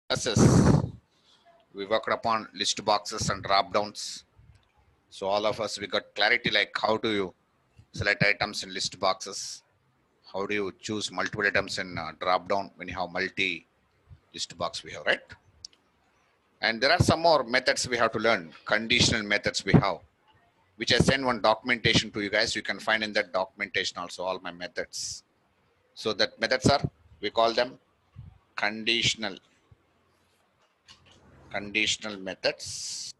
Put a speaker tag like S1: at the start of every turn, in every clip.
S1: classes, we worked upon list boxes and drop downs. So all of us, we got clarity like how do you select items in list boxes? How do you choose multiple items in drop down when you have multi list box we have, right? And there are some more methods we have to learn, conditional methods we have, which I send one documentation to you guys. You can find in that documentation also all my methods. So that methods are, we call them conditional methods.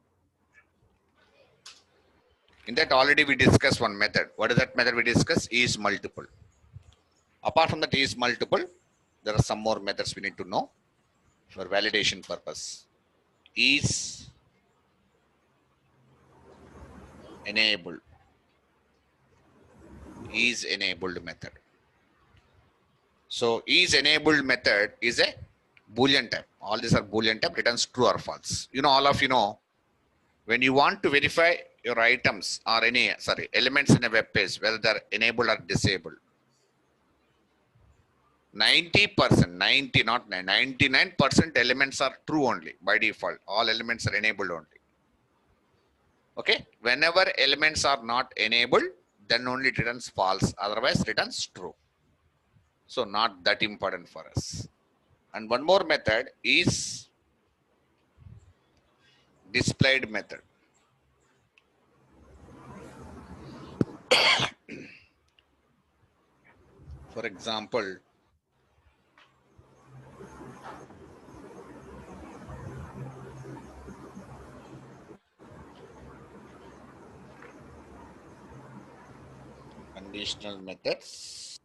S1: In that already we discussed one method. What is that method we discussed? Is multiple. Apart from that is multiple, there are some more methods we need to know for validation purpose. Is enabled. Is enabled method. So is enabled method is a Boolean type. All these are Boolean type, returns true or false. You know, all of you know, when you want to verify your items or any, elements in a web page, whether they're enabled or disabled, 90%, 90, not 99% elements are true only by default. All elements are enabled only. Okay. Whenever elements are not enabled, then only it returns false. Otherwise, returns true. So not that important for us. And one more method is displayed method. For example, conditional methods.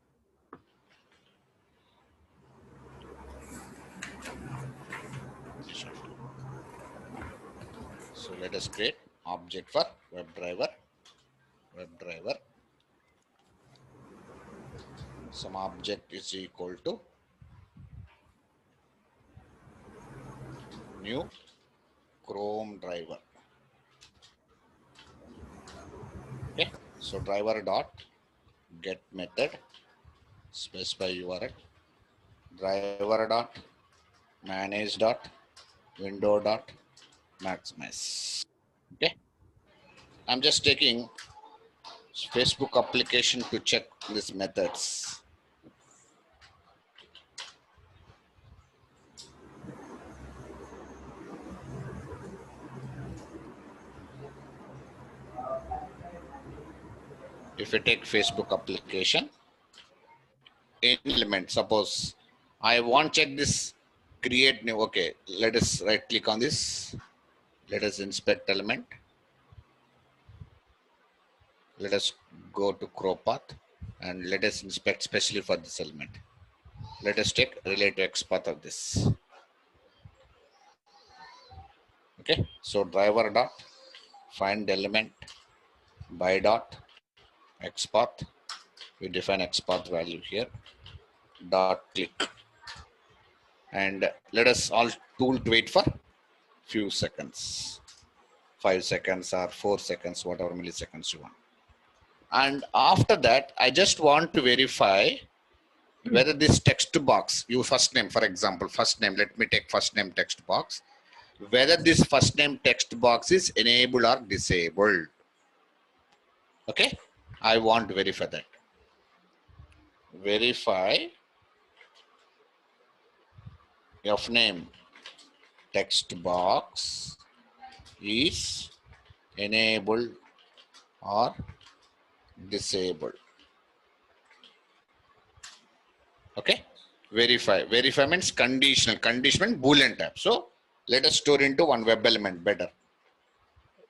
S1: So let us create object for WebDriver. Some object is equal to new Chrome driver. Okay, so driver dot get method, specify URL, driver dot manage dot window dot maximize. Okay, I'm just taking Facebook application to check these methods. If I take Facebook application, in element, suppose I want to check this create new. Okay, let us right click on this. Let us inspect element. Let us go to crop path and let us inspect specially for this element. Let us take relate to X path of this. Okay, so driver dot find element by dot X path. We define X path value here. Dot click. And let us all tool to wait for few seconds, 5 seconds or 4 seconds, whatever milliseconds you want. And after that, I just want to verify whether this text box, you first name, for example, first name, let me take first name text box, whether this first name text box is enabled or disabled. Okay, I want to verify that. Verify of name text box is enabled or disabled. Okay, verify means conditional Boolean type. So let us store into one web element better.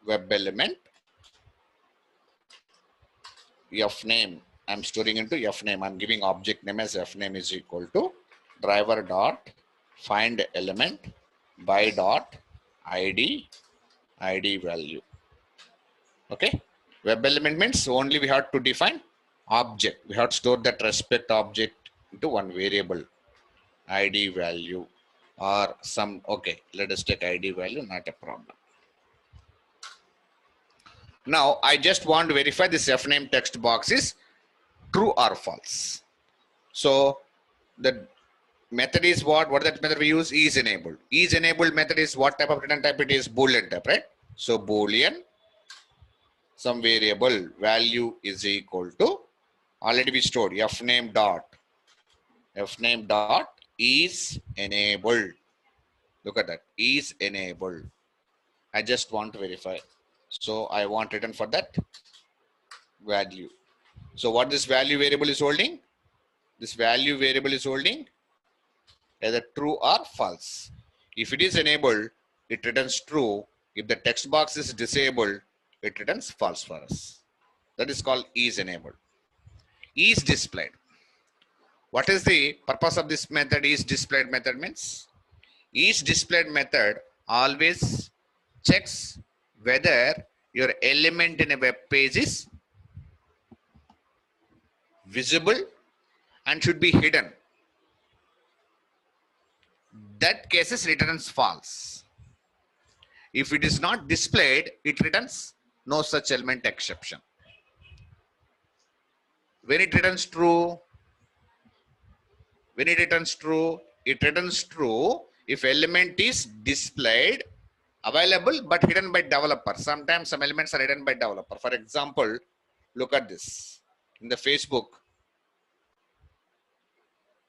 S1: Web element f name, I'm storing into f name. I'm giving object name as f name is equal to driver dot find element by dot id value. Okay, web element means only we have to define object. We have to store that respect object into one variable, id value or some. Okay, let us take id value, not a problem. Now I just want to verify this f name text box is true or false. So the method is what? What is that method we use? Is enabled. Is enabled method is what type of return type it is? Boolean type, right? So Boolean, some variable value is equal to, already we stored fname dot is enabled. Look at that, is enabled. I just want to verify. So I want return for that value. So what this value variable is holding? This value variable is holding either true or false. If it is enabled, it returns true. If the text box is disabled, it returns false for us. That is called is enabled. Is displayed. What is the purpose of this method? Is displayed method means, is displayed method always checks whether your element in a web page is visible and should be hidden. That cases returns false. If it is not displayed, it returns no such element exception. When it returns true, it returns true if element is displayed, available but hidden by developer. Sometimes some elements are hidden by developer. For example, look at this. In the Facebook,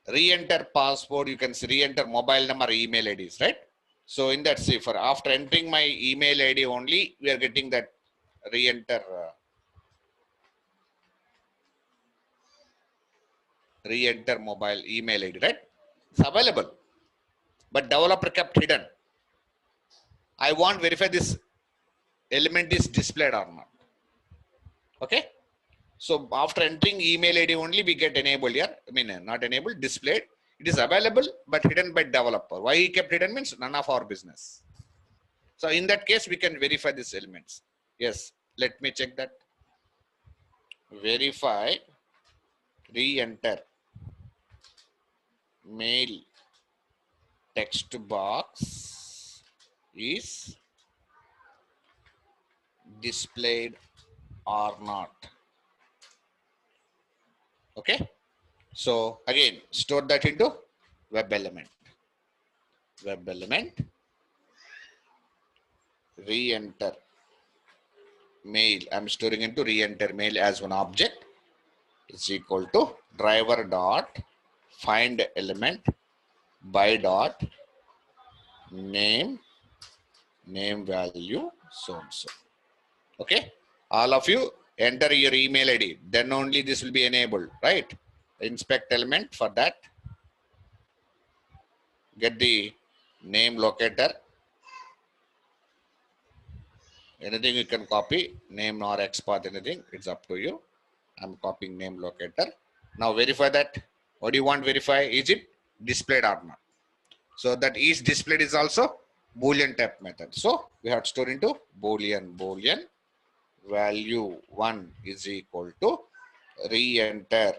S1: re-enter password, you can see re-enter mobile number, email IDs, right? So in that, see, for after entering my email ID only, we are getting that re-enter mobile email ID, right? It's available, but developer kept hidden. I want to verify this element is displayed or not. Okay. So after entering email ID only, we get enabled here. I mean, not enabled, displayed. It is available, but hidden by developer. Why he kept hidden means none of our business. So in that case, we can verify these elements. Yes, let me check that. Verify, re-enter mail text box is displayed or not. Okay. So again, store that into web element. Web element, re-enter mail. I'm storing into re-enter mail as one object. Is equal to driver dot find element by dot name value so and so. Okay. All of you enter your email ID. Then only this will be enabled, right? Inspect element for that. Get the name locator. Anything you can copy, name or export anything, it's up to you. I'm copying name locator. Now verify that. What do you want to verify? Is it displayed or not? So that is displayed is also Boolean type method. So we have to store into Boolean value 1 is equal to re-enter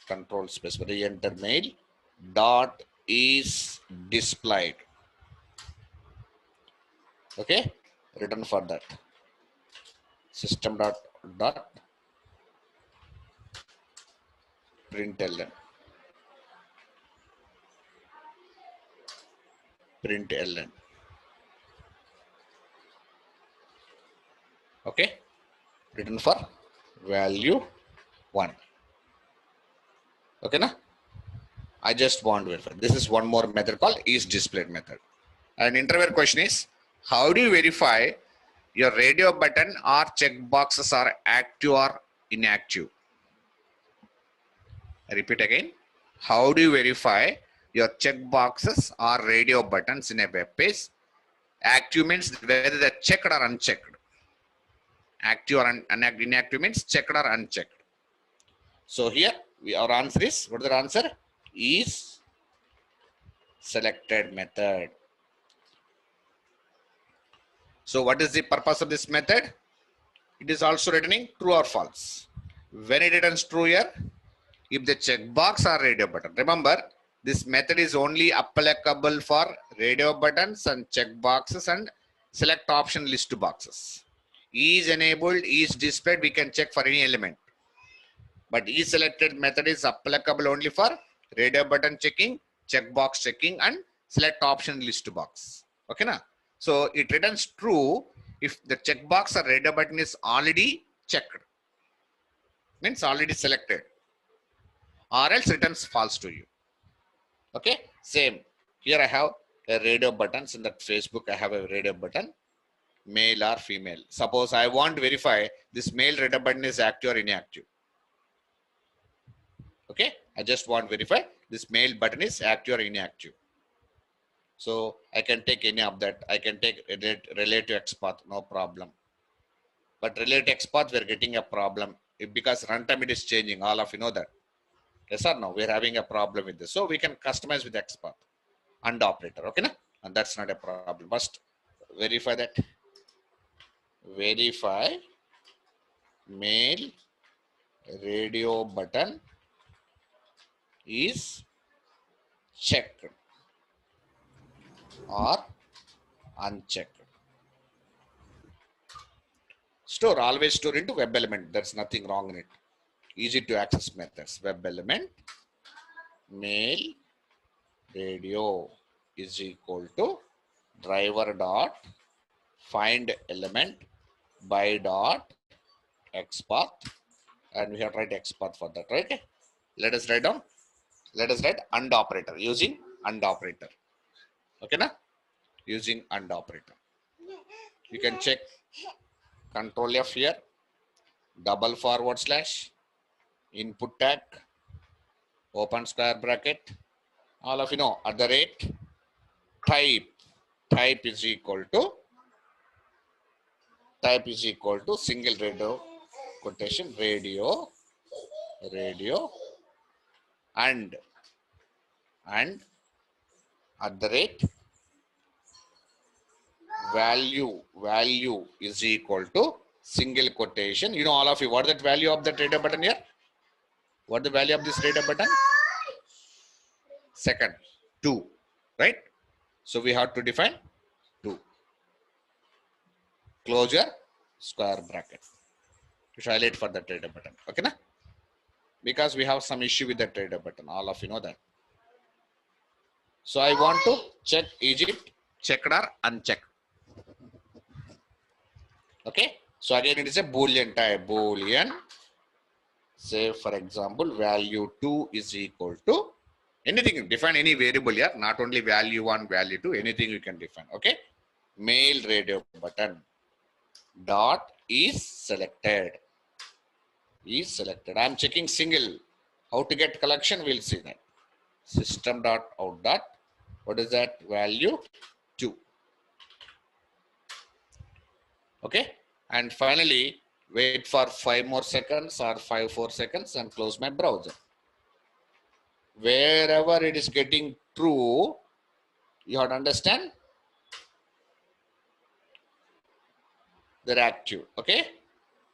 S1: control space, re-enter mail dot is displayed. Okay, return for that system dot println. Okay, return for value 1. Okay, na? I just want to verify. This is one more method called is displayed method. An interview question is, how do you verify your radio button or checkboxes are active or inactive? I repeat again. How do you verify your checkboxes or radio buttons in a web page? Active means whether they're checked or unchecked. Active or inactive means checked or unchecked. So here our answer is, what is the answer? Is selected method. So what is the purpose of this method? It is also returning true or false. When it returns true here, if the checkbox or radio button. Remember, this method is only applicable for radio buttons and checkboxes and select option list boxes. Is enabled, is displayed, we can check for any element. But selected method is applicable only for radio button checking, checkbox checking, and select option list box. Okay, na? So it returns true if the checkbox or radio button is already checked, means already selected, or else returns false to you. Okay, same. Here I have a radio buttons in that Facebook. I have a radio button, male or female. Suppose I want to verify this male radio button is active or inactive. Okay, I just want to verify this male button is active or inactive. So I can take any of that. I can take relate to XPath, no problem. But relate to XPath, we're getting a problem because runtime it is changing. All of you know that. Yes or no? We're having a problem with this. So we can customize with XPath and operator. Okay, na? And that's not a problem. First, verify that. Verify male radio button is checked or unchecked. Store, always store into web element. There's nothing wrong in it. Easy to access methods. Web element male radio is equal to driver dot find element by dot XPath, and we have to write XPath for that, right? Okay. Let us write down. Let us write AND operator using AND operator. Okay, na? Using AND operator. You can check Control F here, double forward slash, input tag, open square bracket. All of you know at the rate type is equal to single radio quotation radio and at the rate value is equal to single quotation. You know, all of you, what is that value of that radio button here? What the value of this radio button? Second, 2, right? So we have to define 2. Closure square bracket. We shall highlight for that radio button. Okay, na? Because we have some issue with that radio button. All of you know that. So I want to check, is it checked or unchecked? Okay. So again, it is a Boolean type. Boolean. Say for example, value 2 is equal to anything. Define any variable here, not only value 1, value 2, anything you can define. Okay. Male radio button dot is selected. Is selected. I am checking single. How to get collection? We'll see that. System dot out dot. What is that value? 2. Okay. And finally, wait for 5 more seconds or 4 seconds and close my browser. Wherever it is getting true, you have to understand they're active. Okay.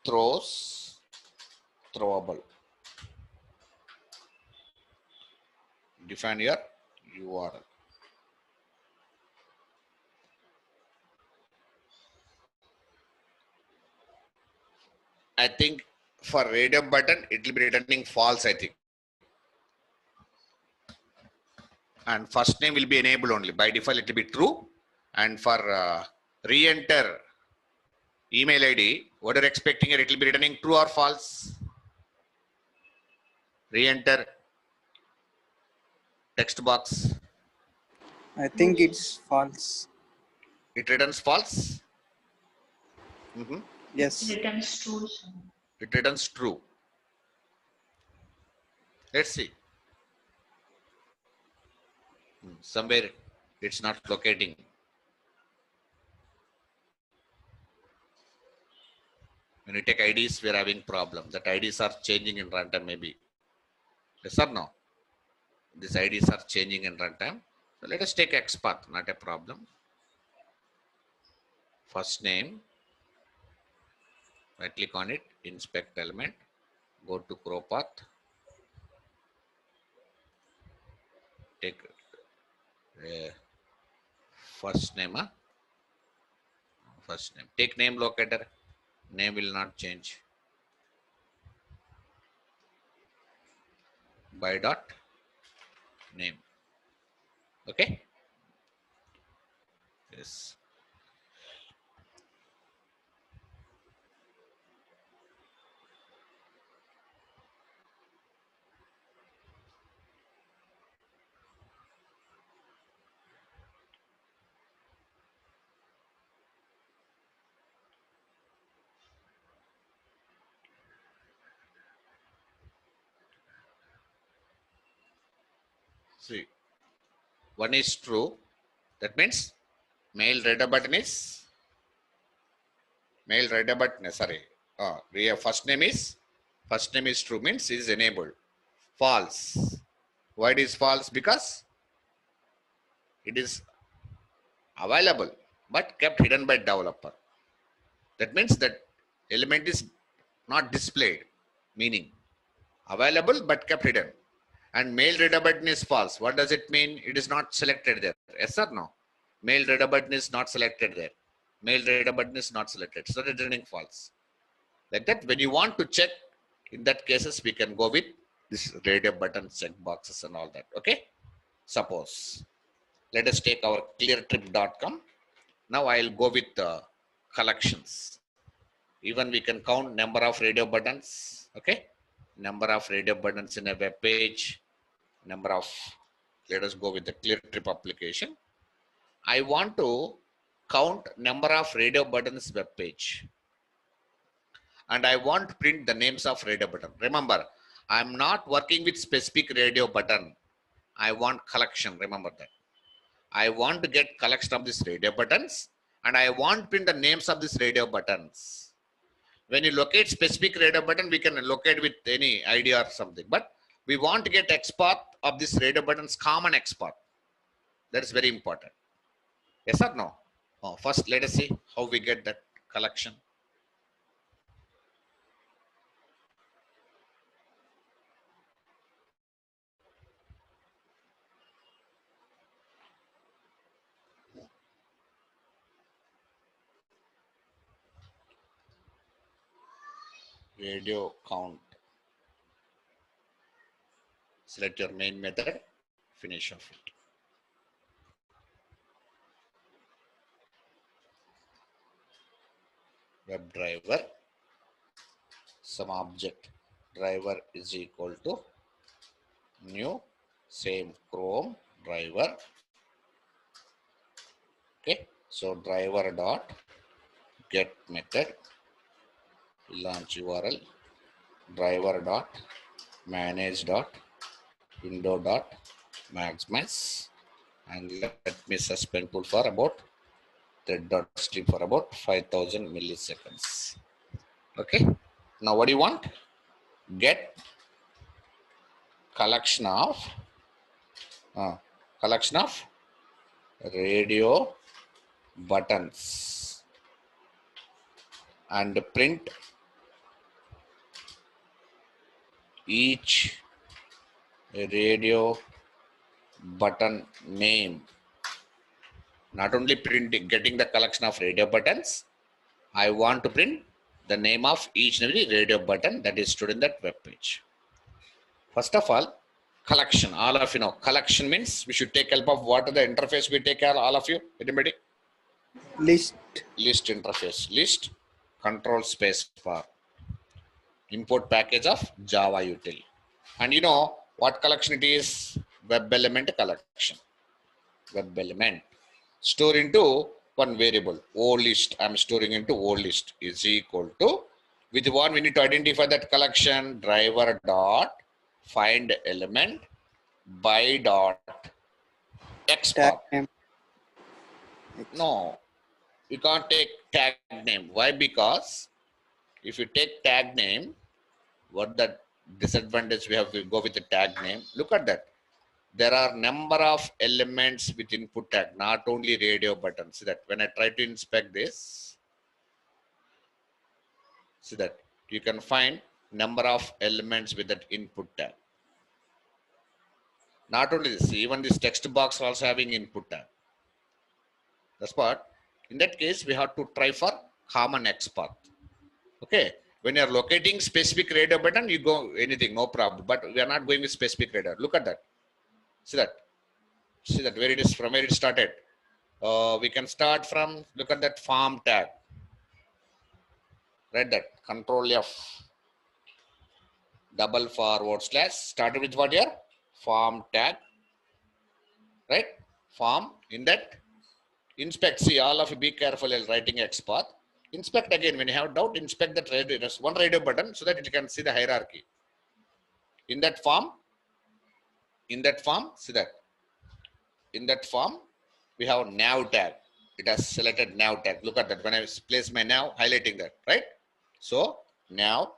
S1: Throws, throwable. Define your URL. I think for radio button, it will be returning false, I think. And first name will be enabled only. By default, it will be true. And for re-enter email ID, what are expecting here? It will be returning true or false. Re-enter text box.
S2: I think it's false.
S1: It returns false.
S2: Yes.
S3: It returns true.
S1: It returns true. Let's see. Somewhere it's not locating. When you take IDs, we are having problem. That IDs are changing in runtime maybe. Yes or no? These IDs are changing in runtime. So let us take XPath, not a problem. First name. Right click on it, inspect element, go to grow path. Take first name. First name. Take name locator. Name will not change. by dot name. Okay. Yes. See, one is true. That means mail reader button is mail reader button. Sorry. First name is true means is enabled. False. Why it is false? Because it is available but kept hidden by developer. That means that element is not displayed, meaning available but kept hidden. And mail reader button is false. What does it mean? It is not selected there. Yes or no? Mail reader button is not selected there. Mail reader button is not selected. So returning false. Like that, when you want to check, in that cases, we can go with this radio button check boxes and all that. Okay. Suppose, let us take our cleartrip.com. Now I'll go with collections. Even we can count number of radio buttons. Okay. Number of radio buttons in a web page. Number of, let us go with the cleartrip application. I want to count number of radio buttons web page. And I want to print the names of radio button. Remember, I'm not working with specific radio button. I want collection. Remember that. I want to get collection of these radio buttons and I want to print the names of these radio buttons. When you locate specific radio button, we can locate with any ID or something. But we want to get export of this radio buttons, common export. That is very important. Yes or no? Oh, first, let us see how we get that collection. Radio count. Select your main method, finish off it. Web driver, some object driver is equal to new, same Chrome driver. Okay, so driver dot get method, launch URL, driver dot manage dot window dot maximize, and let me suspend pool for about thread dot sleep for about 5000 milliseconds. Okay, now what do you want? Get collection of radio buttons and print each radio button name. Not only printing, getting the collection of radio buttons, I want to print the name of each and every radio button that is stored in that web page. First of all, collection. All of you know, collection means we should take help of what are the interface we take care, all of you, anybody?
S2: List.
S1: List interface. List, control space bar. Import package of Java util. And you know what collection it is? Web element collection. Web element. Store into one variable. O list. I'm storing into O list is equal to, with one we need to identify that collection. Driver dot find element by dot export.
S2: Tag name.
S1: No, you can't take tag name. Why? Because if you take tag name, what the disadvantage we have to go with the tag name? Look at that. There are number of elements with input tag, not only radio buttons. See that when I try to inspect this, see that you can find number of elements with that input tag. Not only this, even this text box also having input tag. That's what. In that case, we have to try for common export. Okay. When you are locating specific radio button, you go anything, no problem. But we are not going with specific radio. Look at that. See that. See that where it is, from where it started. We can start from, look at that form tag. Write that. Control F. Double forward slash. Started with what here? Form tag. Right? Form. In that, inspect. See, all of you be careful while writing XPath. Inspect again. When you have doubt, inspect that radio. There's one radio button so that you can see the hierarchy. In that form, see that. In that form, we have nav tag. It has selected nav tag. Look at that. When I place my nav, highlighting that, right? So nav.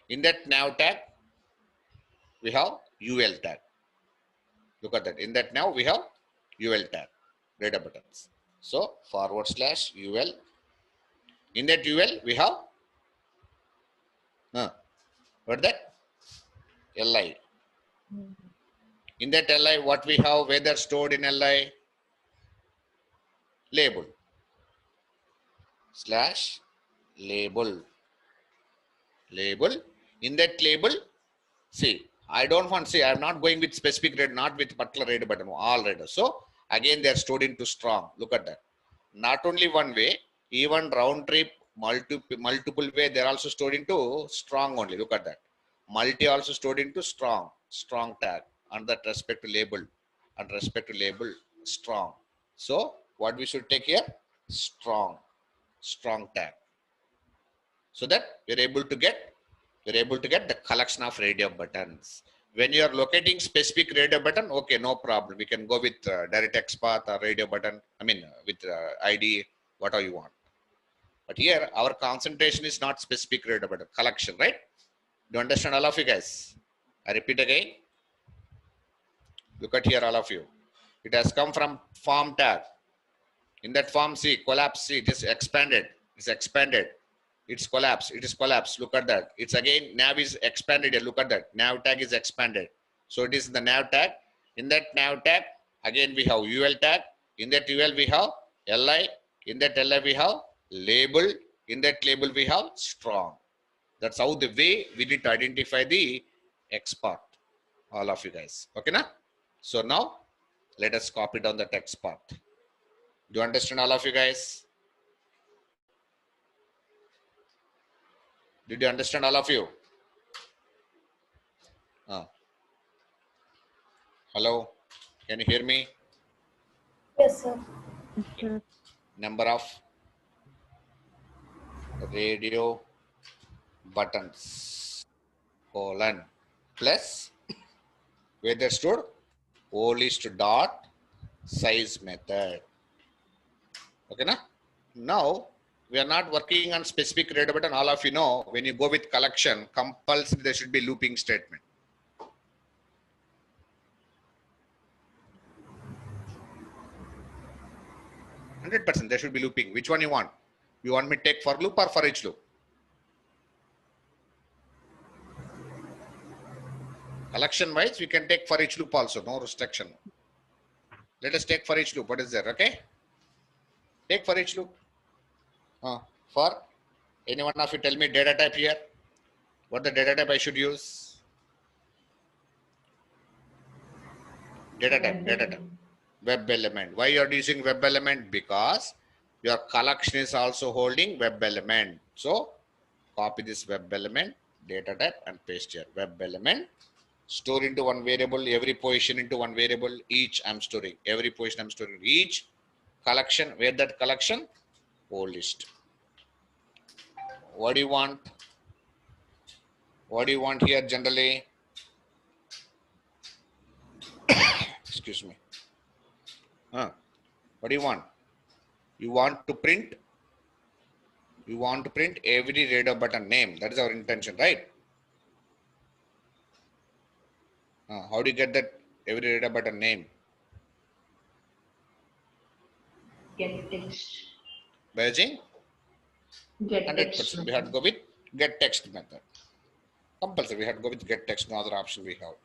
S1: In that nav tag, we have UL tag. Look at that. In that nav, we have UL tag. Radar buttons. So forward slash UL. In that UL, we have what that? LI. In that LI, what we have, whether stored in LI, label. Slash label. Label. In that label, see, I don't want, see, I'm not going with specific rate, not with particular rate button, all radar. So again, they are stored into strong. Look at that. Not only one way, even round trip, multiple way, they're also stored into strong only. Look at that. Multi also stored into strong tag, and that respect to label, strong. So what we should take here? Strong tag. So that we're able to get the collection of radio buttons. When you are locating specific radio button, okay, no problem. We can go with direct XPath or radio button. I mean, with ID, whatever you want. But here, our concentration is not specific radio button, collection, right? Do you understand, all of you guys? I repeat again. Look at here, all of you. It has come from form tag. In that form, see, collapse, see, it is expanded. It's expanded. It's collapsed. It is collapsed. Look at that. It's again, nav is expanded here. Look at that. Nav tag is expanded. So it is the nav tag. In that nav tag, again we have UL tag. In that UL we have LI. In that LI we have label. In that label we have strong. That's how the way we need to identify the XPath. All of you guys. Okay, now? So now, let us copy down the text path. Do you understand, all of you guys? Did you understand, all of you? Hello, can you hear me?
S3: Yes, sir.
S4: Sure.
S1: Number of radio buttons, colon, plus, where they stood, O list dot size method. Okay, na? Now, we are not working on specific radio button. All of you know, when you go with collection, compulsory there should be looping statement. %, there should be looping. Which one you want? You want me to take for loop or for each loop? Collection wise, we can take for each loop also, no restriction. Let us take for each loop. What is there? Okay. Take for each loop. For any one of you, tell me data type here. What the data type I should use? Data type. Web element. Why you are using web element? Because your collection is also holding web element. So copy this web element, data type, and paste here. Web element. Store into one variable, every position into one variable, each I'm storing. Every position I'm storing. Each collection, where that collection? O list. What do you want? What do you want here generally? Excuse me. What do you want? You want to print every radar button name. That is our intention, right? How do you get that every radar button name?
S4: Get text.
S1: By using
S4: Get
S1: 100%.
S4: text.
S1: We have to go with get text method. Compulsory. We have to go with get text. No other option we have.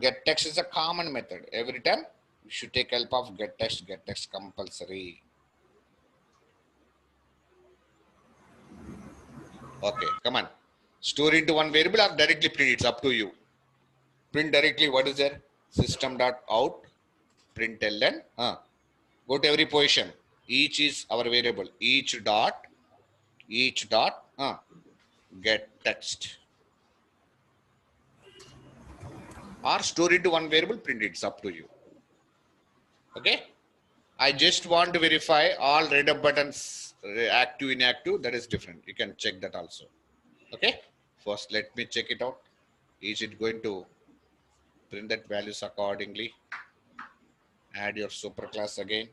S1: Get text is a common method. Every time you should take help of get text compulsory. Okay, come on. Store into one variable or directly print. It's up to you. Print directly. What is there? System dot out println. Go to every position. Each is our variable. Each dot get text. Or store into one variable, print it. It's up to you. Okay. I just want to verify all red up buttons active, inactive. That is different. You can check that also. Okay. First, let me check it out. Is it going to print that values accordingly? Add your superclass again.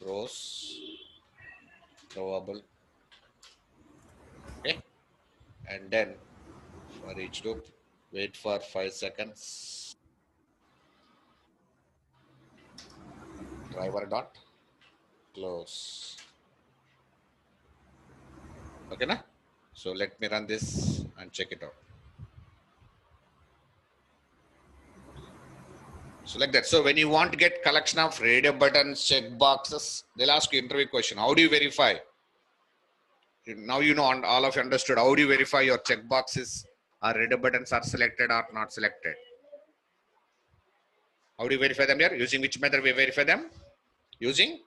S1: Rows, throwable. Okay. And then for each loop, wait for 5 seconds. Driver dot close. Okay, na? So let me run this and check it out. So like that. So when you want to get collection of radio buttons, check boxes, they'll ask you interview question. How do you verify? Now you know, all of you understood. How do you verify your check boxes or radio buttons are selected or not selected? How do you verify them here? Using which method we verify them? Using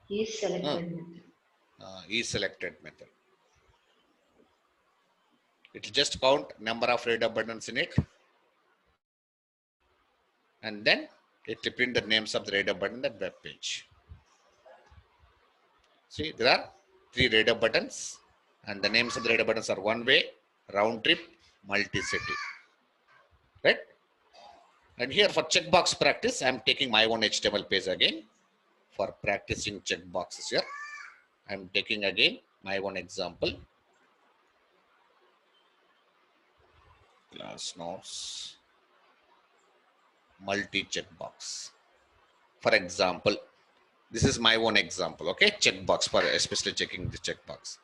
S4: Is selected method.
S1: is selected method. It will just count number of radio buttons in it, and then it will print the names of the radio button in that web page. See, there are 3 radar buttons, and the names of the radar buttons are one way, round trip, multi-city. Right? And here for checkbox practice, I am taking my own HTML page again for practicing checkboxes here. I am taking again my own example. Class notes, multi-checkbox. For example, this is my own example, okay? Checkbox for especially checking the checkbox.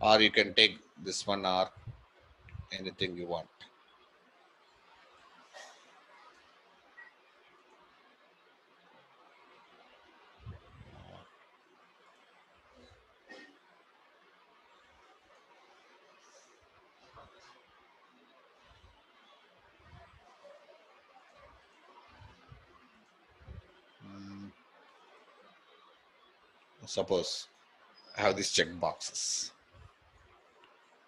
S1: Or you can take this one or anything you want. Suppose I have these checkboxes.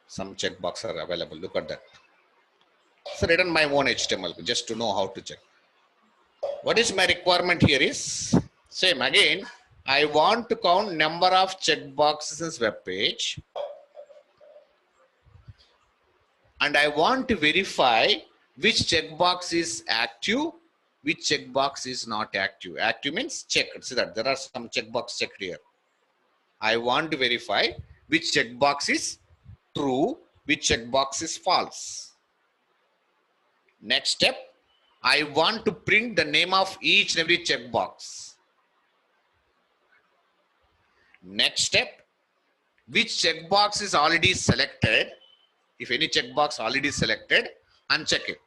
S1: Some checkboxes are available. Look at that. So written my own HTML just to know how to check. What is my requirement here is same again. I want to count number of checkboxes in this web page, and I want to verify which checkbox is active, which checkbox is not active. Active means checked. See that there are some checkbox checked here. I want to verify which checkbox is true, which checkbox is false. Next step, I want to print the name of each and every checkbox. Next step, which checkbox is already selected. If any checkbox already selected, uncheck it.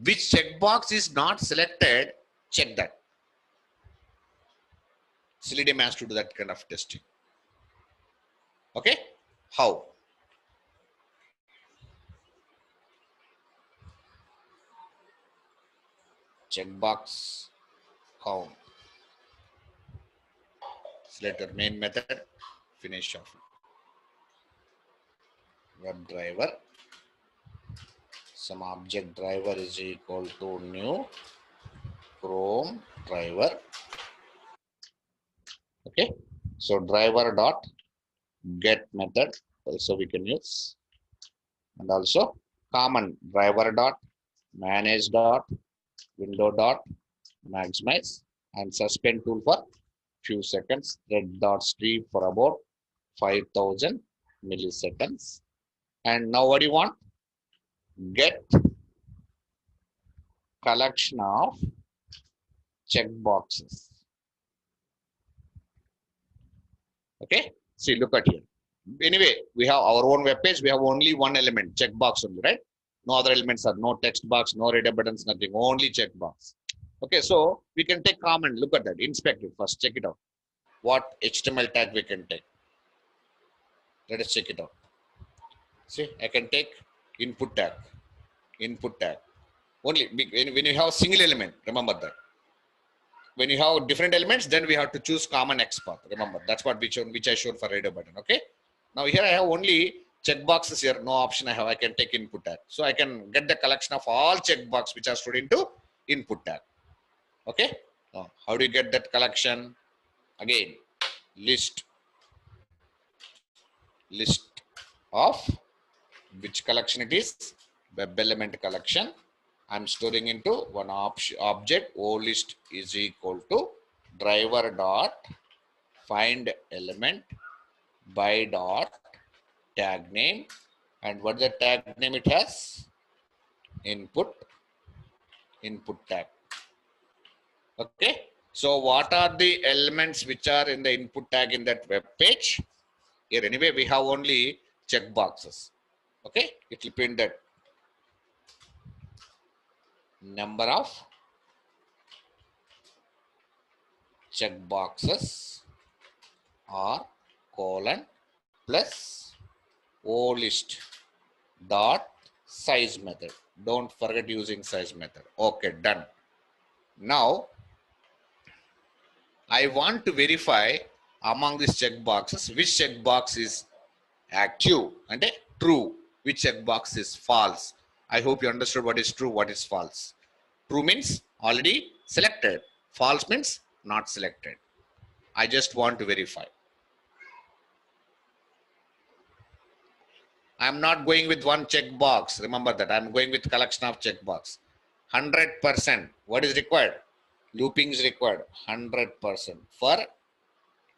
S1: Which checkbox is not selected, check that. Selenium has to do that kind of testing. Okay? How? Checkbox count. Select your main method, finish off. Web driver. Some object driver is equal to new Chrome driver. Okay. So driver dot get method also we can use, and also common driver dot manage dot window dot maximize and suspend tool for few seconds, thread dot stream for about 5000 milliseconds. And now what do you want? Get collection of checkboxes. Okay, see, look at here. Anyway, we have our own web page. We have only one element, checkbox only, right? No other elements are no text box, no reader buttons, nothing, only checkbox. Okay, so we can take common, look at that, inspect it first, check it out. what HTML tag we can take. Let us check it out. See, I can take input tag. Input tag. Only when you have single element, remember that. When you have different elements, then we have to choose common XPath. Remember, that's what which I showed for radio button. Okay. Now here I have only checkboxes here. No option I have. I can take input tag. So I can get the collection of all checkboxes which are stored into input tag. Okay. Now, how do you get that collection? Again, list of which collection it is. Web element collection. I'm storing into one object. O list is equal to driver dot find element by dot tag name, and what the tag name it has? Input tag. Okay. So what are the elements which are in the input tag in that web page? Here anyway we have only checkboxes. Okay. It will print that number of checkboxes are colon plus O list dot size method. Don't forget using size method. Okay, done. Now I want to verify among these checkboxes which checkbox is active and true, which checkbox is false. I hope you understood what is true, what is false. True means already selected. False means not selected. I just want to verify. I am not going with one checkbox. Remember that I am going with collection of checkbox. 100%. What is required? Looping is required. 100%. For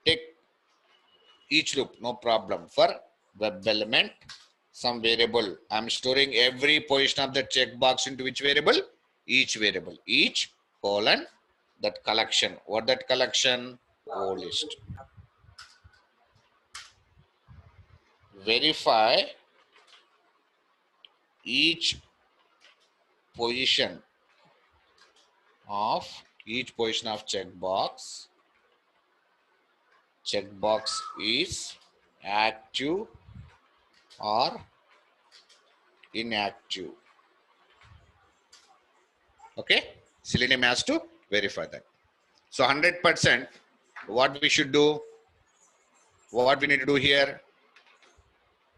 S1: take each loop, no problem. For web element, some variable. I am storing every position of the checkbox into which variable? Each variable. Each colon that collection. What that collection? O list. Verify each position of checkbox is active or inactive. Okay, Selenium has to verify that. So 100%, what we should do, what we need to do here?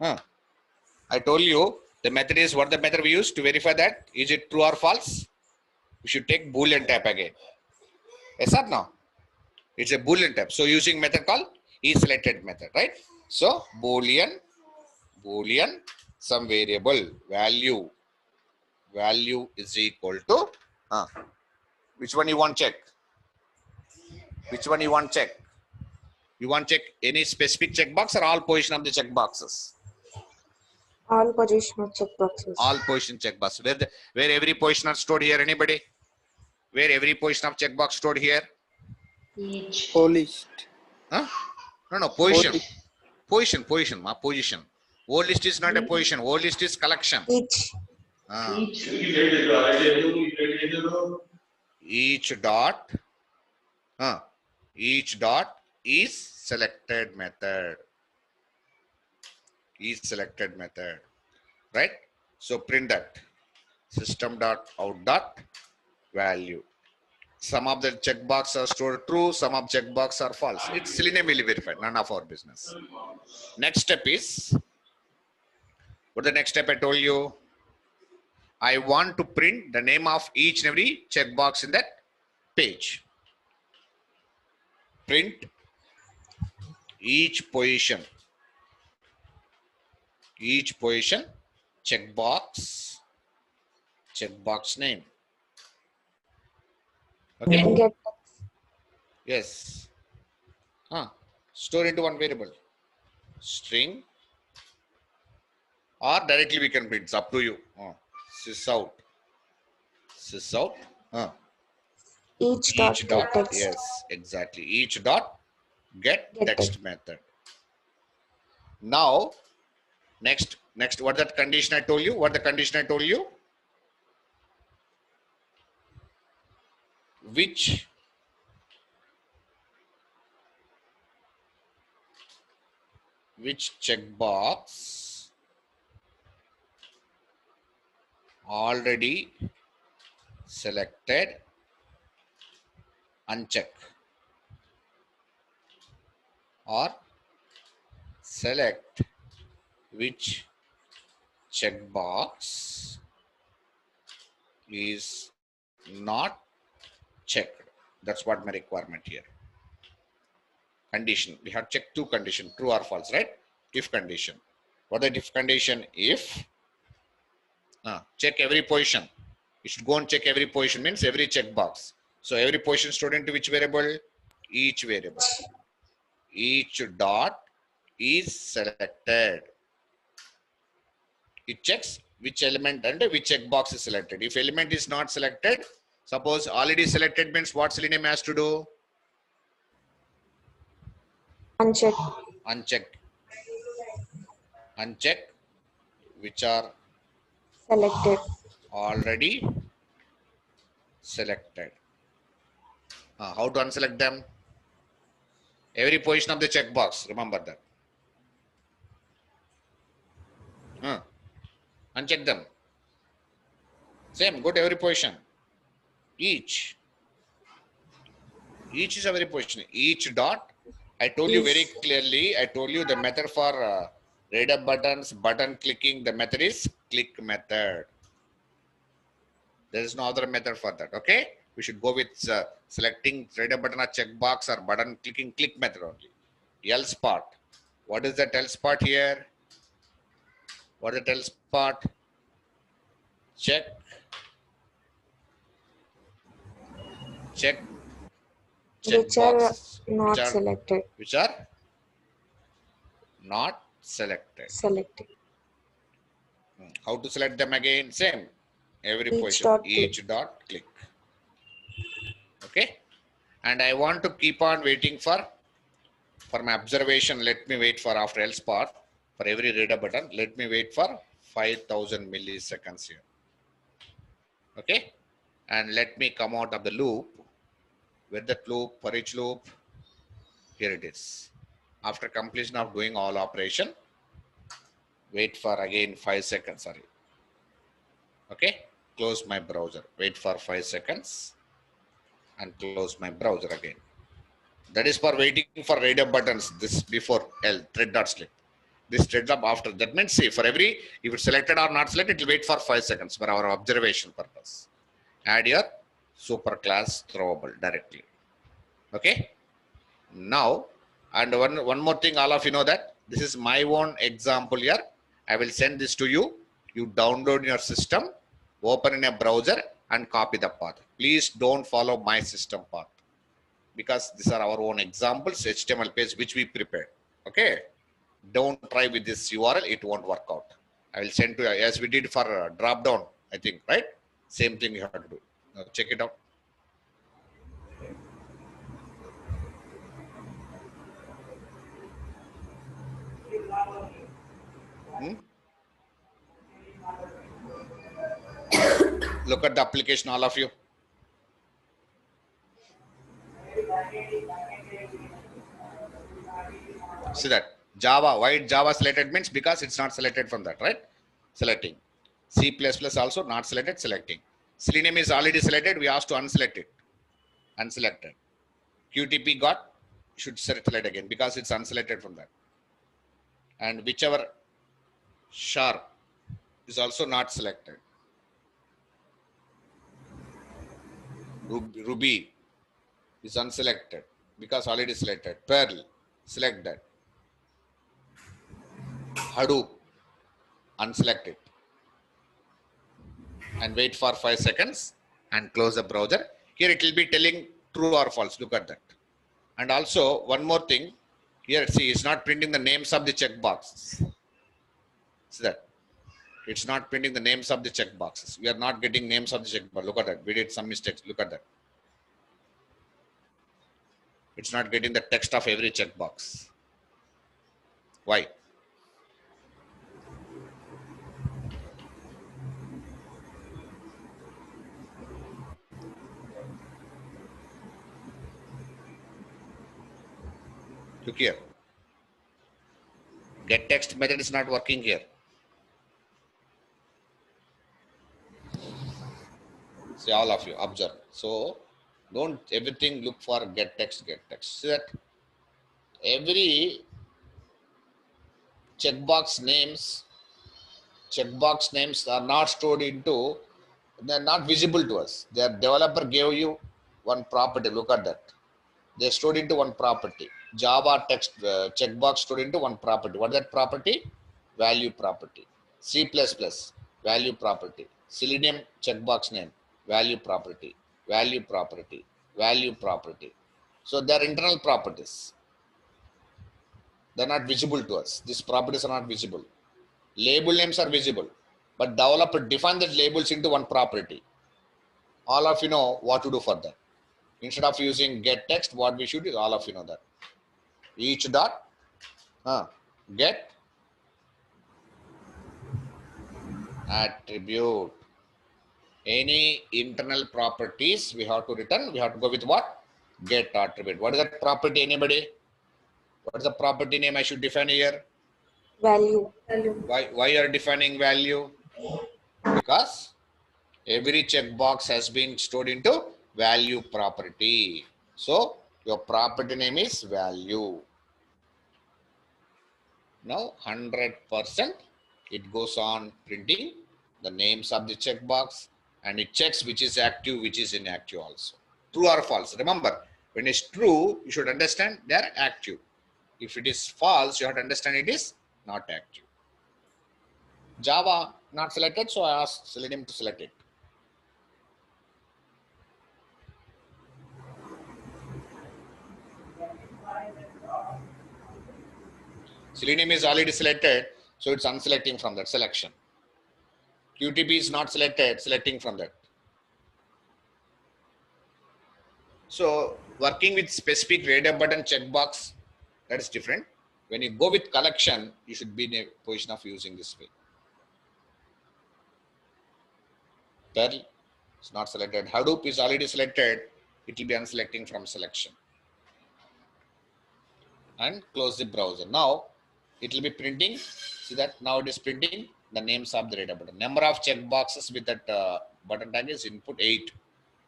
S1: I told you the method is what the method we use to verify that. Is it true or false? We should take Boolean type again. Yes or no? It's a Boolean type. So using method called isSelected method, right? So Boolean, some variable value is equal to which one you want check? Which one you want check? You want check any specific checkbox or all position of the checkboxes?
S5: All position of checkboxes.
S1: All position checkbox. Where every position are stored here? Anybody? Where every position of checkbox stored here?
S4: Each.
S2: O list.
S1: Huh? No, position.
S2: O list.
S1: Position. My position. O list is not a position. O list is collection.
S5: Each.
S4: Each.
S1: Each dot. Each dot is selected method. Is selected method. Right? So print that. System dot out dot value. Some of the checkboxes are stored true, some of checkboxes are false. It's Selenium will verify, none of our business. Next step is, what the next step I told you? I want to print the name of each and every checkbox in that page. Print each position checkbox name. Okay.
S5: Get
S1: Yes. Store into one variable. String. Or directly we can print. It's up to you. Sysout.
S5: each dot get text.
S1: Yes, exactly. Each dot get text method. Now, next, what that condition I told you? What the condition I told you? Which which checkbox already selected, uncheck, or select which checkbox is not checked. That's what my requirement here. Condition. We have checked two conditions, true or false, right? If condition. What is the if condition? If check every position. You should go and check every position, means every checkbox. So every position stored into which variable? Each variable. Each dot is selected. It checks which element and which checkbox is selected. If element is not selected, suppose already selected means what Selenium has to do?
S5: Uncheck.
S1: Uncheck. Uncheck which are
S5: Selected.
S1: already selected. How to unselect them? Every position of the checkbox. Remember that. Uncheck them. Same. Go to every position. Each. Each is every position. Each dot. I told you very clearly. I told you the method for radar buttons, button clicking. The method is click method. There is no other method for that. Okay. We should go with selecting radar button or checkbox or button clicking click method only. Else part. What is that else part here? What is the else part? Check. Check.
S5: Which are
S1: Checkboxes.
S5: not selected.
S1: Which are not selected.
S5: Selected.
S1: How to select them again? Same. Every
S5: Each
S1: position.
S5: dot
S1: Each
S5: click.
S1: dot click. Okay. And I want to keep on waiting for my observation. Let me wait for after else part. For every radar button, let me wait for 5000 milliseconds here. Okay. And let me come out of the loop. With that loop, for each loop, here it is. After completion of doing all operation, wait for again 5 seconds. Sorry. Okay. Close my browser. Wait for 5 seconds and close my browser again. That is for waiting for radar buttons. This before L thread dot slip. This thread up after. That means see for every if it's selected or not selected, it will wait for 5 seconds for our observation purpose. Add your super class throwable directly. Okay. Now, and one more thing, all of you know that this is my own example here. I will send this to you. You download your system, open in a browser and copy the path. Please don't follow my system path because these are our own examples, HTML page which we prepared. Okay. Don't try with this URL. It won't work out. I will send to you as we did for drop down, I think, right? Same thing you have to do. Now check it out. Look at the application, all of you. See that Java, why Java selected means because it's not selected from that, right? Selecting. C++ also not selected, selecting. Selenium is already selected, we asked to unselect it. Unselected. QTP got, should select again because it's unselected from that. And whichever sharp is also not selected. Ruby is unselected because already selected. Perl, select that. Hadoop, unselect it. And wait for 5 seconds and close the browser. Here it will be telling true or false. Look at that. And also one more thing. Here, see, it's not printing the names of the checkboxes. See that? It's not printing the names of the checkboxes. We are not getting names of the checkbox. Look at that. We did some mistakes. Look at that. It's not getting the text of every checkbox. Why? Look here. Get text method is not working here. See, all of you observe. So don't everything look for get text, get text. See that every checkbox names are not stored into, they're not visible to us. Their developer gave you one property. Look at that. They stored into one property. Java text checkbox stored into one property. What is that property? Value property. C++ value property. Selenium checkbox name value property. Value property. Value property. So they are internal properties. They are not visible to us. These properties are not visible. Label names are visible, but developer define that labels into one property. All of you know what to do for that. Instead of using get text, what we should is all of you know that. Each dot get attribute. Any internal properties we have to return, we have to go with what? Get attribute. What is that property, anybody? What is the property name I should define here?
S5: Value.
S1: Why you are defining value? Because every checkbox has been stored into value property. So your property name is value. Now 100% it goes on printing the names of the checkbox, and it checks which is active, which is inactive also. True or false. Remember, when it's true, you should understand they are active. If it is false, you have to understand it is not active. Java not selected, so I asked Selenium to select it. Selenium is already selected, so it's unselecting from that selection. QTP is not selected, selecting from that. So working with specific radar button checkbox, that is different. When you go with collection, you should be in a position of using this way. Perl is not selected. Hadoop is already selected. It will be unselecting from selection. And close the browser. Now it will be printing. See that now it is printing the names of the radar button. Number of checkboxes with that button tag is input 8.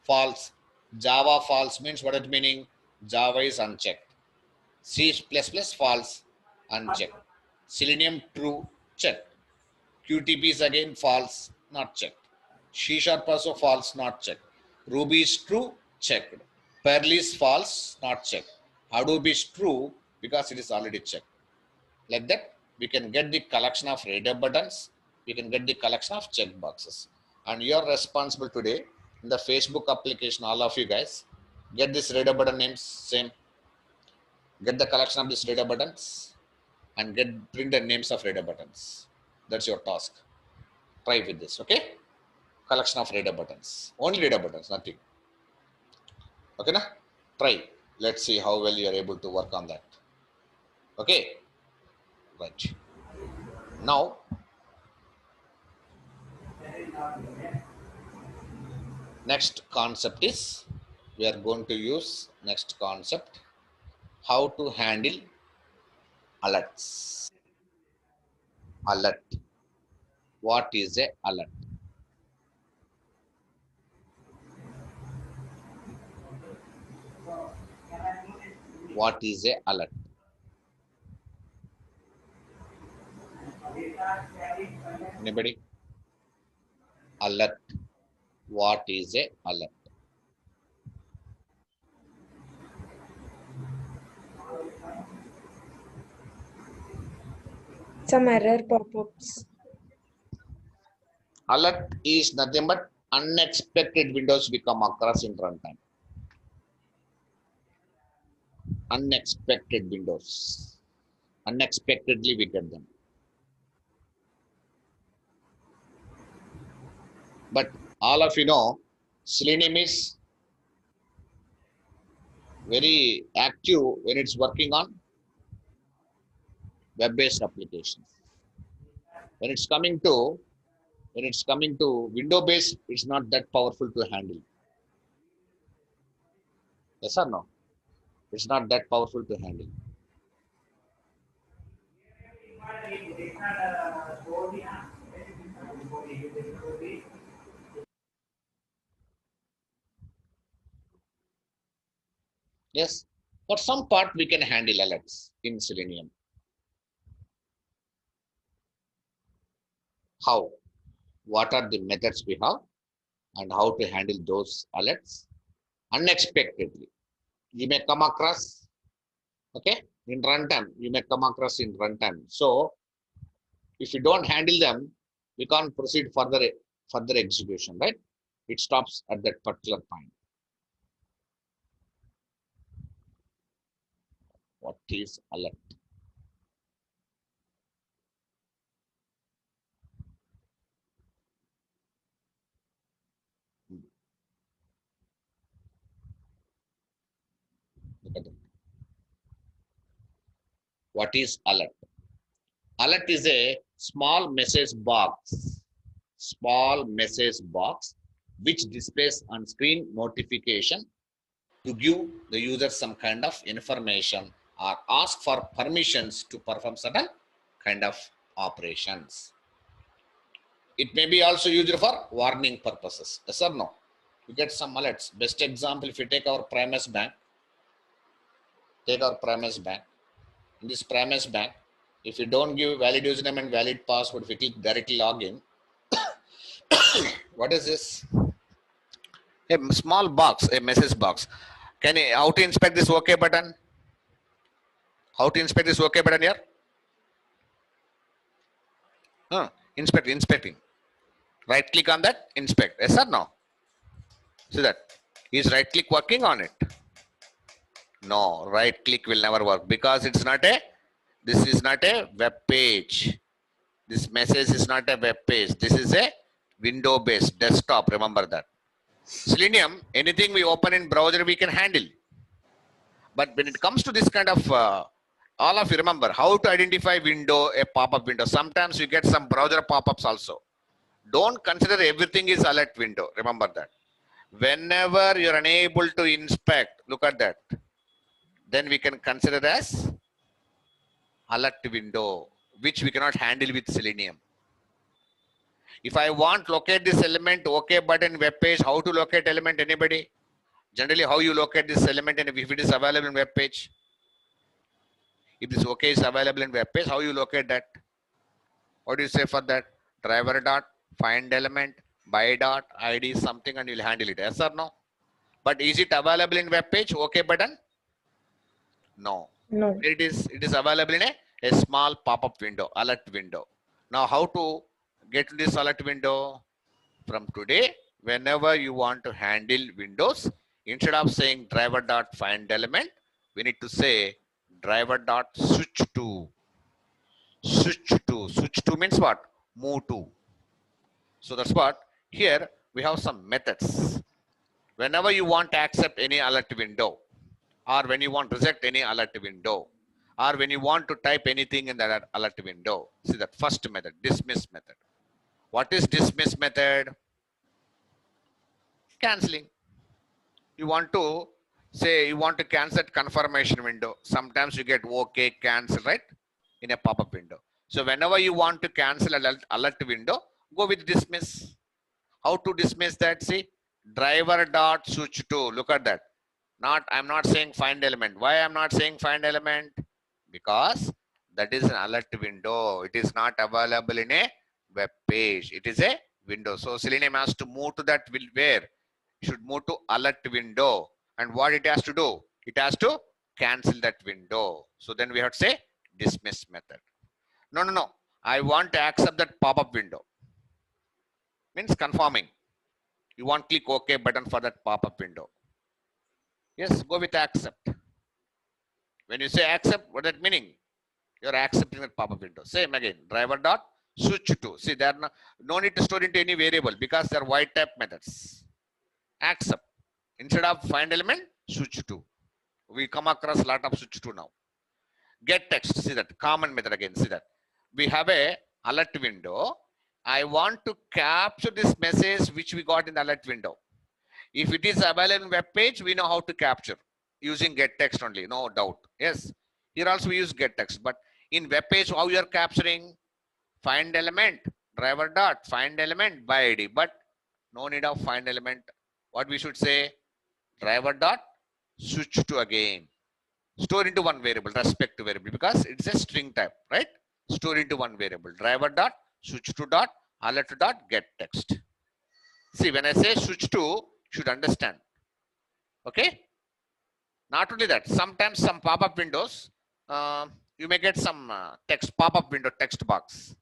S1: False. Java false means what it meaning? Java is unchecked. C++ false, unchecked. Selenium true, checked. QTP is again false, not checked. C# also false, not checked. Ruby is true, checked. Perl is false, not checked. Hadoop is true because it is already checked. Like that, we can get the collection of radar buttons. We can get the collection of checkboxes. And you are responsible today in the Facebook application, all of you guys, get this radar button names, same. Get the collection of these radar buttons and print the names of radar buttons. That's your task. Try with this, okay? Collection of radar buttons. Only radar buttons, nothing. Okay, na? Try. Let's see how well you are able to work on that. Okay? Right. Now, next concept is, we are going to use next concept, how to handle alerts. Alert. What is a alert? What is a alert? Anybody? Alert. What is a alert?
S5: Some error pop-ups.
S1: Alert is nothing but unexpected windows we come across in runtime. Unexpected windows. Unexpectedly we get them. But all of you know, Selenium is very active when it's working on web-based applications. When it's coming to window-based, it's not that powerful to handle. Yes or no? It's not that powerful to handle. Yes. For some part, we can handle alerts in Selenium. How? What are the methods we have and how to handle those alerts unexpectedly? You may come across, okay, in runtime. You may come across in runtime. So if you don't handle them, we can't proceed further execution, right? It stops at that particular point. What is alert? Look at that. What is alert? Alert is a small message box which displays on screen notification to give the user some kind of information or ask for permissions to perform certain kind of operations. It may be also used for warning purposes. Yes or no? You get some alerts. Best example, if you take our premise bank, In this premise bank, if you don't give valid username and valid password, if you click directly login, what is this? A small box, a message box. Can you, how to inspect this OK button? How to inspect this OK button here? Inspecting. Right click on that, inspect. Yes or no? See that? Is right click working on it? No, right click will never work because this is not a web page. This message is not a web page. This is a window based desktop. Remember that. Selenium, anything we open in browser, we can handle. But when it comes to this kind of, all of you remember how to identify window, a pop-up window. Sometimes you get some browser pop-ups also. Don't consider everything is alert window. Remember that. Whenever you're unable to inspect, look at that. Then we can consider as alert window, which we cannot handle with Selenium. If I want locate this element, OK button, web page, how to locate element, anybody? Generally, how you locate this element and if it is available in web page? If this OK is available in web page, how you locate that? What do you say for that? Driver dot find element by dot ID something and you'll handle it. Yes or no? But is it available in web page? OK button? No.
S5: No.
S1: It is available in a small pop-up window, alert window. Now, how to get this alert window? From today, whenever you want to handle Windows, instead of saying driver dot find element, we need to say driver dot switch to. Switch to means what? Move to. So that's what. Here we have some methods. Whenever you want to accept any alert window, or when you want to reject any alert window, or when you want to type anything in that alert window, see that first method, dismiss method. What is dismiss method? Canceling. You want to say you want to cancel that confirmation window. Sometimes you get OK, cancel, right? In a pop-up window. So whenever you want to cancel alert window, go with dismiss. How to dismiss that? See, driver dot switch to. Look at that. I'm not saying find element. Why I'm not saying find element? Because that is an alert window. It is not available in a web page. It is a window. So Selenium has to move to that where? Should move to alert window. And what it has to do? It has to cancel that window. So then we have to say dismiss method. No. I want to accept that pop-up window. Means confirming. You want click OK button for that pop-up window. Yes, go with accept. When you say accept, what that meaning? You're accepting that pop-up window. Same again, driver dot switch to. See, there are no need to store into any variable because they're white type methods. Accept. Instead of find element, switch to. We come across a lot of switch to now. Get text, see that, common method again, see that. We have a alert window. I want to capture this message which we got in the alert window. If it is available in web page, we know how to capture using get text only, no doubt. Yes, here also we use get text, but in web page, how you are capturing? find element, driver dot, find element by ID, but no need of find element. What we should say? Driver dot switch to again. Store into one variable, respect to variable, because it's a string type, right? Store into one variable. Driver dot switch to dot alert dot get text. See, when I say switch to, should understand. Okay. Not only that, sometimes some pop-up windows, you may get some text pop-up window text box.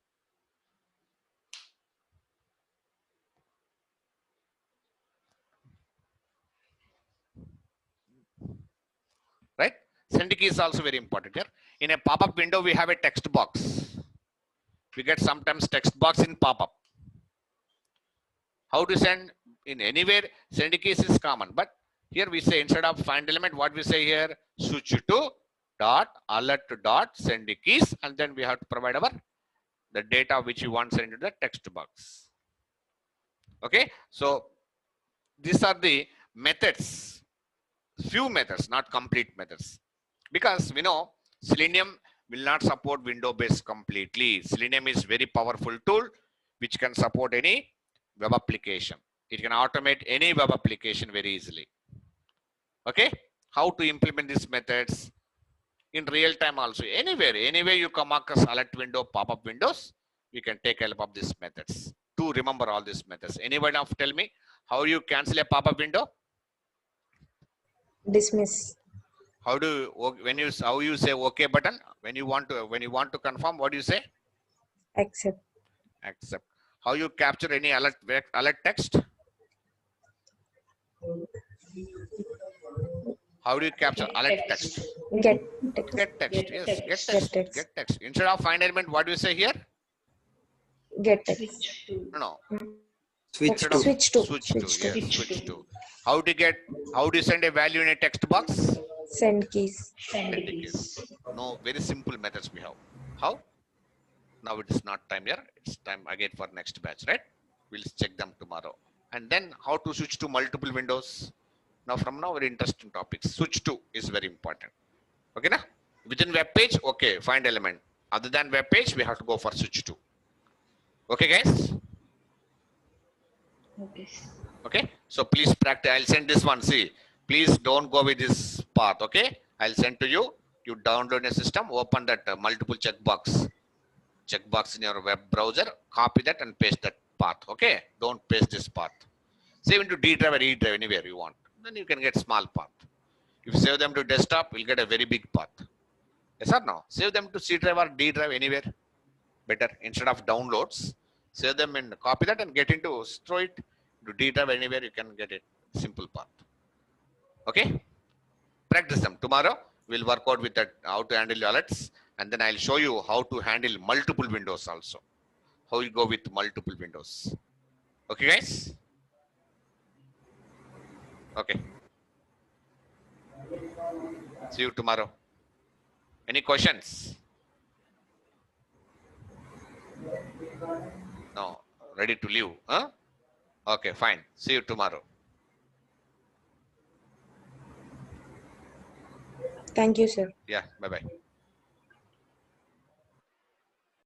S1: Right? Send key is also very important here. In a pop-up window, we have a text box. We get sometimes text box in pop-up. How to send in anywhere, send keys is common. But here we say instead of find element, what we say here, switch to dot alert dot send keys, and then we have to provide our the data which you want sent into the text box. Okay, so these are the methods, few methods, not complete methods, because we know Selenium will not support window based completely. Selenium is very powerful tool which can support any web application. It can automate any web application very easily. Okay, how to implement these methods in real time also, anywhere you come across alert window, pop-up windows, we can take help of these methods to remember all these methods. Anybody now tell me how you cancel a pop-up window?
S5: Dismiss.
S1: How do you, when you how you say okay button when you want to confirm, what do you say?
S5: Accept.
S1: Accept. How you capture any alert text? How do you capture alert text?
S5: Get text.
S1: Get text. Yes, get
S5: Get
S1: text.
S5: text.
S1: Get text. Instead of find element, what do you say here?
S5: Get text.
S4: Switch to.
S1: No.
S2: Switch
S1: Instead
S2: to.
S1: of
S5: Switch to.
S1: switch to.
S5: Switch to.
S1: Yes, switch to. How do you send a value in a text box?
S5: Send keys.
S4: Send
S1: Send
S4: keys.
S1: keys. No, very simple methods we have. How? Now it is not time here. It's time again for next batch, right? We'll check them tomorrow. And then how to switch to multiple windows. Now from now, very interesting topics. Switch to is very important. Okay, na? Within web page, okay, find element. Other than web page, we have to go for switch to. Okay, guys?
S4: Okay.
S1: Okay, so please practice. I'll send this one. See, please don't go with this path. Okay, I'll send to you. You download a system, open that multiple checkbox in your web browser, copy that and paste that path. Okay, don't paste this path. Save into D drive or E drive, anywhere you want. Then you can get small path. If you save them to desktop, you'll get a very big path. Yes or no? Save them to C drive or D drive, anywhere. Better. Instead of downloads, save them and copy that and get into, throw it to D drive, anywhere you can get it. Simple path. Okay? Practice them. Tomorrow, we'll work out with that, how to handle alerts. And then I'll show you how to handle multiple windows also. How you go with multiple windows. Okay, guys? Okay. See you tomorrow. Any questions? No. Ready to leave? Huh? Okay, fine. See you tomorrow.
S5: Thank you, sir.
S1: Yeah, bye-bye.